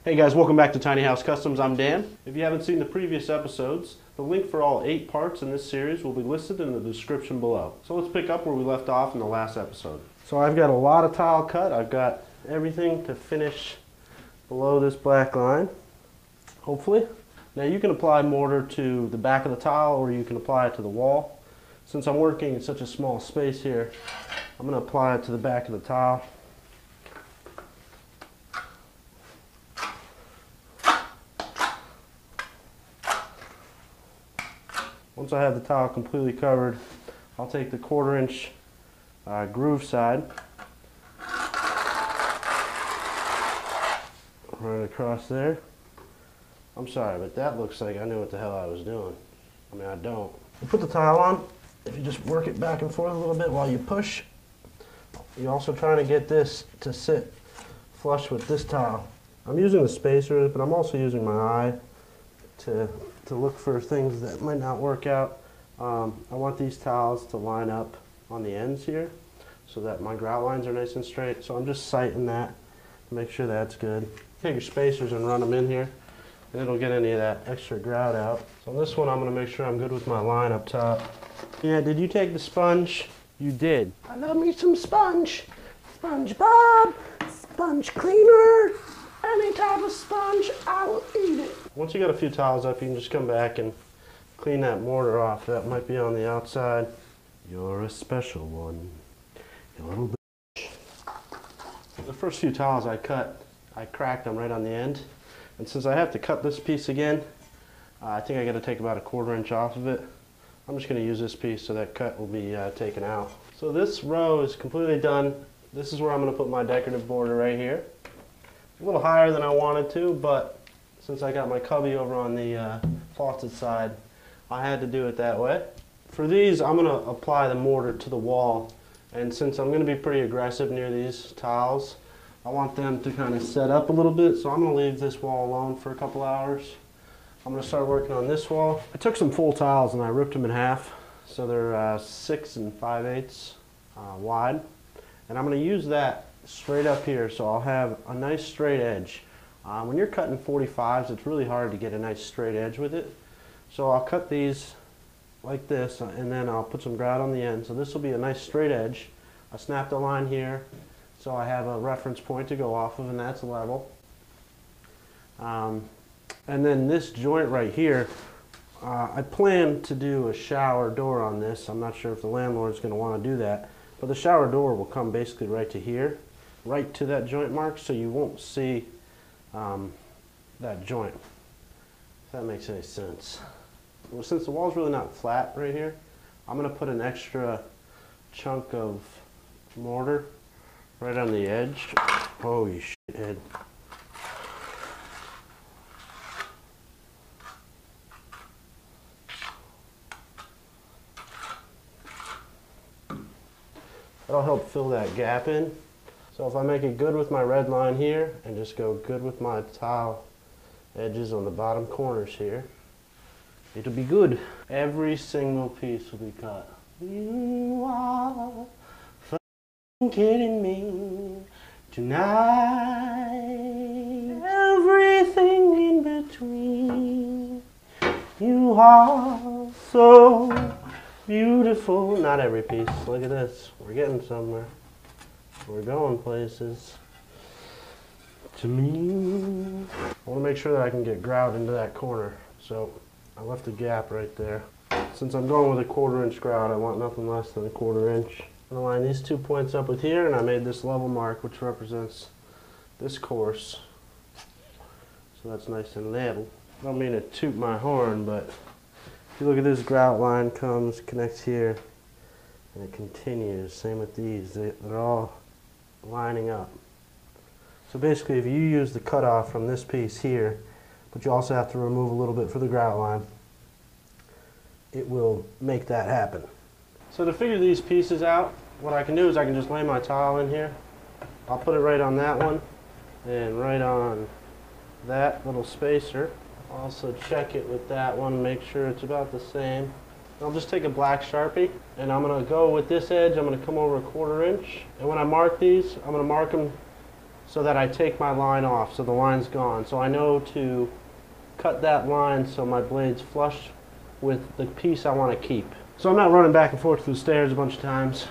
Hey guys, welcome back to Tiny House Customs. I'm Dan. If you haven't seen the previous episodes, the link for all 8 parts in this series will be listed in the description below. So let's pick up where we left off in the last episode. So I've got a lot of tile cut. I've got everything to finish below this black line, hopefully. Now you can apply mortar to the back of the tile or you can apply it to the wall. Since I'm working in such a small space here, I'm going to apply it to the back of the tile. Once I have the tile completely covered, I'll take the 1/4 inch groove side right across there. I'm sorry, but that looks like I knew what the hell I was doing. I mean, I don't. You put the tile on, if you just work it back and forth a little bit while you push, you're also trying to get this to sit flush with this tile. I'm using the spacers, but I'm also using my eye to look for things that might not work out. I want these tiles to line up on the ends here so that my grout lines are nice and straight. So I'm just sighting that to make sure that's good. Take your spacers and run them in here, and it'll get any of that extra grout out. So on this one, I'm going to make sure I'm good with my line up top. Yeah, did you take the sponge? You did. I love me some sponge. SpongeBob, sponge cleaner. Any type of sponge, I will eat it. Once you got a few tiles up, you can just come back and clean that mortar off. That might be on the outside. You're a special one. You little bitch. The first few tiles I cut, I cracked them right on the end. And since I have to cut this piece again, I think I got to take about a 1/4 inch off of it. I'm just going to use this piece so that cut will be taken out. So this row is completely done. This is where I'm going to put my decorative border right here. A little higher than I wanted to, but since I got my cubby over on the faucet side, I had to do it that way. For these, I'm going to apply the mortar to the wall, and since I'm going to be pretty aggressive near these tiles, I want them to kind of set up a little bit, so I'm going to leave this wall alone for a couple hours. I'm going to start working on this wall. I took some full tiles and I ripped them in half, so they're 6 5/8 wide, and I'm going to use that straight up here, so I'll have a nice straight edge. When you're cutting 45s, it's really hard to get a nice straight edge with it. So I'll cut these like this, and then I'll put some grout on the end. So this will be a nice straight edge. I snapped a line here, so I have a reference point to go off of, and that's level. And then this joint right here, I plan to do a shower door on this. I'm not sure if the landlord is going to want to do that, but the shower door will come basically right to here, right to that joint mark, so you won't see that joint, if that makes any sense. Well, since the wall's really not flat right here, I'm going to put an extra chunk of mortar right on the edge. Holy shithead. That'll help fill that gap in. So if I make it good with my red line here and just go good with my tile edges on the bottom corners here, it'll be good. Every single piece will be cut. You are f***ing kidding me tonight. Everything in between. You are so beautiful. Not every piece. Look at this. We're getting somewhere. We're going places. To me, I want to make sure that I can get grout into that corner. So I left a gap right there. Since I'm going with a 1/4 inch grout, I want nothing less than a 1/4 inch. I'm going to line these 2 points up with here, and I made this level mark, which represents this course. So that's nice and level. I don't mean to toot my horn, but if you look at this, grout line comes, connects here, and it continues. Same with these. They're all lining up. So basically, if you use the cutoff from this piece here, but you also have to remove a little bit for the grout line, it will make that happen. So to figure these pieces out, what I can do is I can just lay my tile in here. I'll put it right on that one and right on that little spacer. Also check it with that one, make sure it's about the same. I'll just take a black Sharpie and I'm going to go with this edge. I'm going to come over a 1/4 inch, and when I mark these, I'm going to mark them so that I take my line off, so the line's gone. So I know to cut that line so my blade's flush with the piece I want to keep. So I'm not running back and forth through the stairs a bunch of times.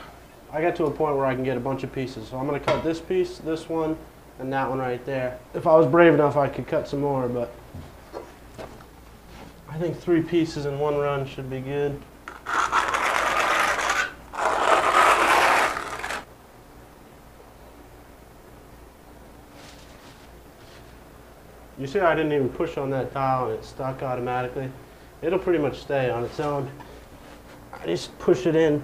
I got to a point where I can get a bunch of pieces. So I'm going to cut this piece, this one, and that one right there. If I was brave enough, I could cut some more, but I think 3 pieces in one run should be good. You see I didn't even push on that tile and it stuck automatically. It'll pretty much stay on its own. I just push it in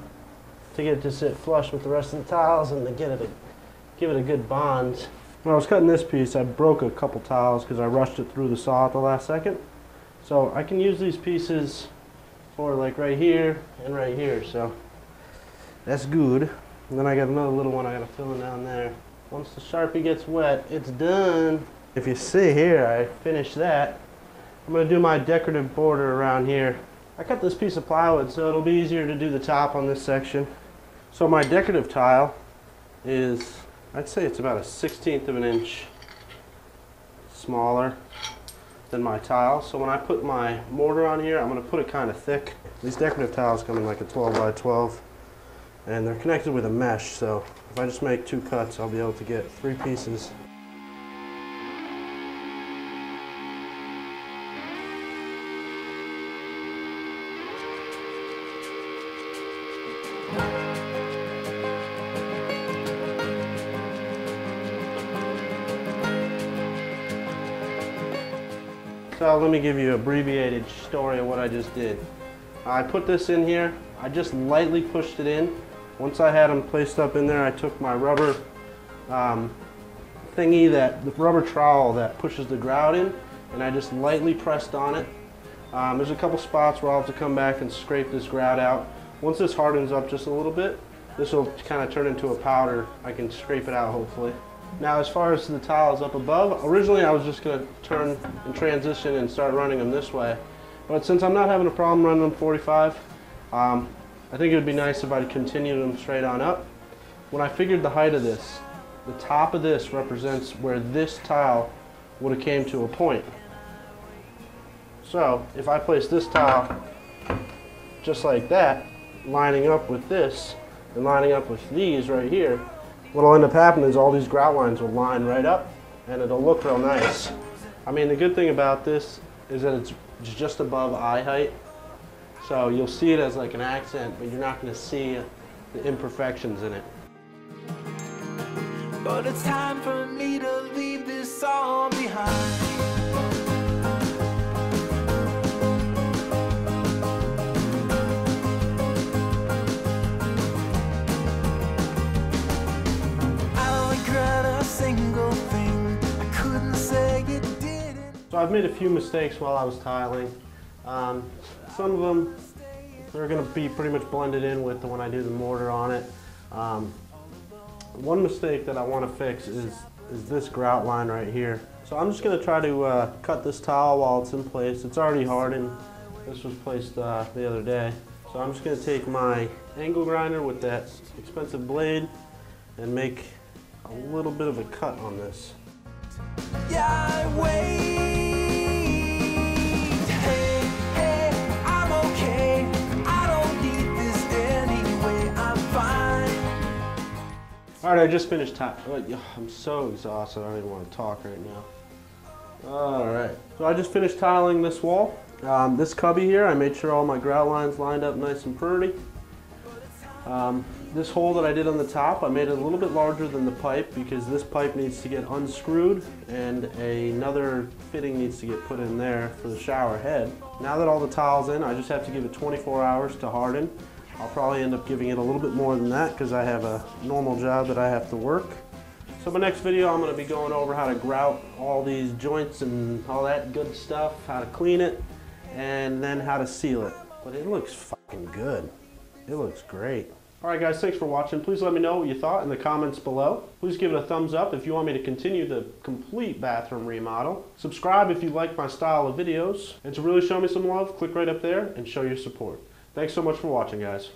to get it to sit flush with the rest of the tiles and to give it a good bond. When I was cutting this piece, I broke a couple tiles because I rushed it through the saw at the last second. So I can use these pieces for like right here and right here, so that's good. And then I got another little one I gotta fill in down there. Once the Sharpie gets wet, it's done. If you see here, I finished that. I'm going to do my decorative border around here. I cut this piece of plywood so it'll be easier to do the top on this section. So my decorative tile is, I'd say it's about a 1/16 of an inch smaller than my tile. So when I put my mortar on here, I'm going to put it kind of thick. These decorative tiles come in like a 12 by 12 and they're connected with a mesh. So if I just make 2 cuts, I'll be able to get 3 pieces. So let me give you an abbreviated story of what I just did. I put this in here, I just lightly pushed it in. Once I had them placed up in there, I took my rubber thingy, the rubber trowel that pushes the grout in, and I just lightly pressed on it. There's a couple spots where I'll have to come back and scrape this grout out. Once this hardens up just a little bit, this will kind of turn into a powder. I can scrape it out hopefully. Now as far as the tiles up above, originally I was just going to turn and transition and start running them this way. But since I'm not having a problem running them 45, I think it would be nice if I'd continue them straight on up. When I figured the height of this, the top of this represents where this tile would have came to a point. So if I place this tile just like that, lining up with this and lining up with these right here, what'll end up happening is all these grout lines will line right up and it'll look real nice. I mean, the good thing about this is that it's just above eye height, so you'll see it as like an accent, but you're not going to see the imperfections in it. But it's time for me to leave this all behind. So I've made a few mistakes while I was tiling. Some of them, they're going to be pretty much blended in with when I do the mortar on it. One mistake that I want to fix is this grout line right here. So I'm just going to try to cut this tile while it's in place. It's already hardened. This was placed the other day. So I'm just going to take my angle grinder with that expensive blade and make a little bit of a cut on this. Yeah, I wait. Hey, I'm okay. I don't need this anyway. I'm fine. All right, I just finished tiling. I'm so exhausted. I don't even want to talk right now. All right, so I just finished tiling this wall. This cubby here, I made sure all my grout lines lined up nice and pretty. This hole that I did on the top, I made it a little bit larger than the pipe because this pipe needs to get unscrewed and another fitting needs to get put in there for the shower head. Now that all the tile's in, I just have to give it 24 hours to harden. I'll probably end up giving it a little bit more than that because I have a normal job that I have to work. So my next video, I'm going to be going over how to grout all these joints and all that good stuff, how to clean it, and then how to seal it. But it looks fucking good. It looks great. Alright guys, thanks for watching. Please let me know what you thought in the comments below. Please give it a thumbs up if you want me to continue the complete bathroom remodel. Subscribe if you like my style of videos. And to really show me some love, click right up there and show your support. Thanks so much for watching, guys.